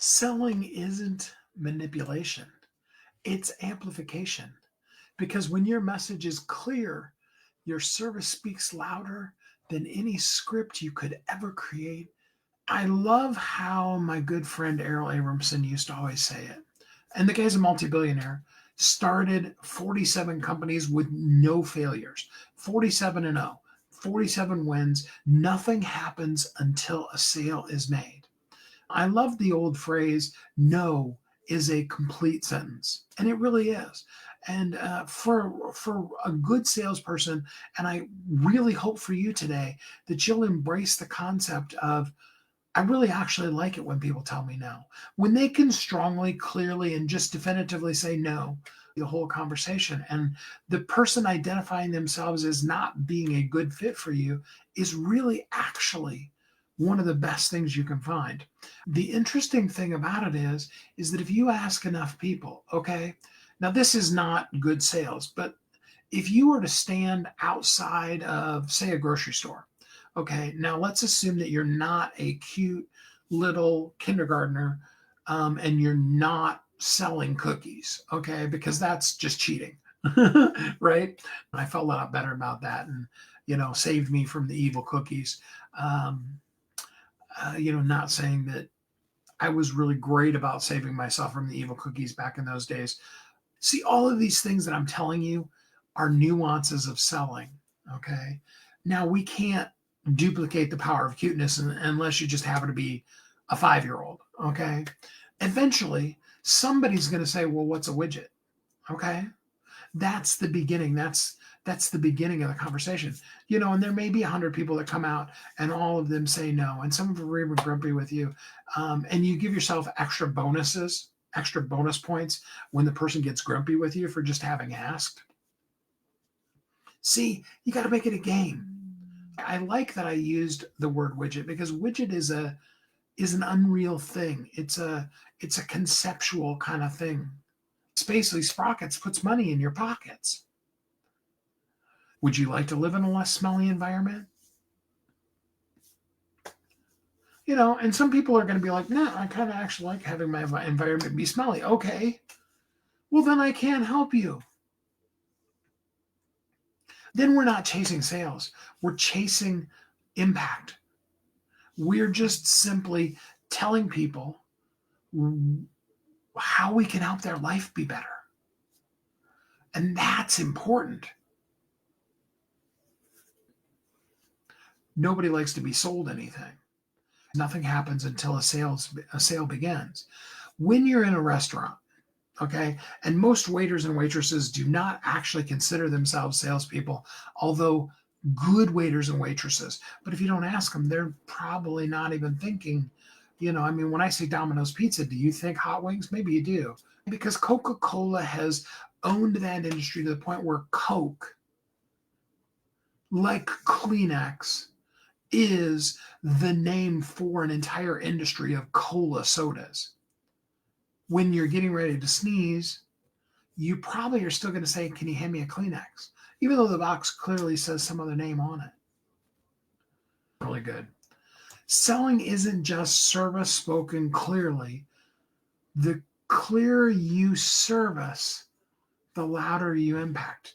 Selling isn't manipulation, it's amplification. Because when your message is clear, your service speaks louder than any script you could ever create. I love how my good friend Errol Abramson used to always say it. And the guy's a multi-billionaire, started 47 companies with no failures, 47 and 0, 47 wins. Nothing happens until a sale is made. I love the old phrase, no is a complete sentence. And it really is. And for a good salesperson, and I really hope for you today that you'll embrace the concept of, I really actually like it when people tell me no. When they can strongly, clearly, and just definitively say no, the whole conversation. And the person identifying themselves as not being a good fit for you is really actually one of the best things you can find. The interesting thing about it is that if you ask enough people, okay, now this is not good sales, but if you were to stand outside of, say, a grocery store, okay, now let's assume that you're not a cute little kindergartner, and you're not selling cookies, okay, because that's just cheating, right? I felt a lot better about that, and saved me from the evil cookies. Um, Not saying that I was really great about saving myself from the evil cookies back in those days. See, all of these things that I'm telling you are nuances of selling. Okay. Now, we can't duplicate the power of cuteness unless you just happen to be a 5-year old. Okay. Eventually, somebody's going to say, well, what's a widget? Okay. That's the beginning. That's the beginning of the conversation. And there may be 100 people that come out and all of them say no. And some of them are even grumpy with you. And you give yourself extra bonuses, extra bonus points when the person gets grumpy with you for just having asked. See, you got to make it a game. I like that I used the word widget because widget is an unreal thing. It's a conceptual kind of thing. Spacely Sprockets puts money in your pockets. Would you like to live in a less smelly environment? And some people are going to be like, no, I kind of actually like having my environment be smelly. Okay, well, then I can't help you. Then we're not chasing sales, we're chasing impact. We're just simply telling people how we can help their life be better. And that's important. Nobody likes to be sold anything. Nothing happens until a sale begins. When you're in a restaurant, okay, and most waiters and waitresses do not actually consider themselves salespeople, although good waiters and waitresses. But if you don't ask them, they're probably not even thinking. When I say Domino's Pizza, do you think hot wings? Maybe you do, because Coca-Cola has owned that industry to the point where Coke, like Kleenex, is the name for an entire industry of cola sodas. When you're getting ready to sneeze, you probably are still going to say, can you hand me a Kleenex? Even though the box clearly says some other name on it. Really good. Selling isn't just service spoken clearly. The clearer you service, the louder you impact.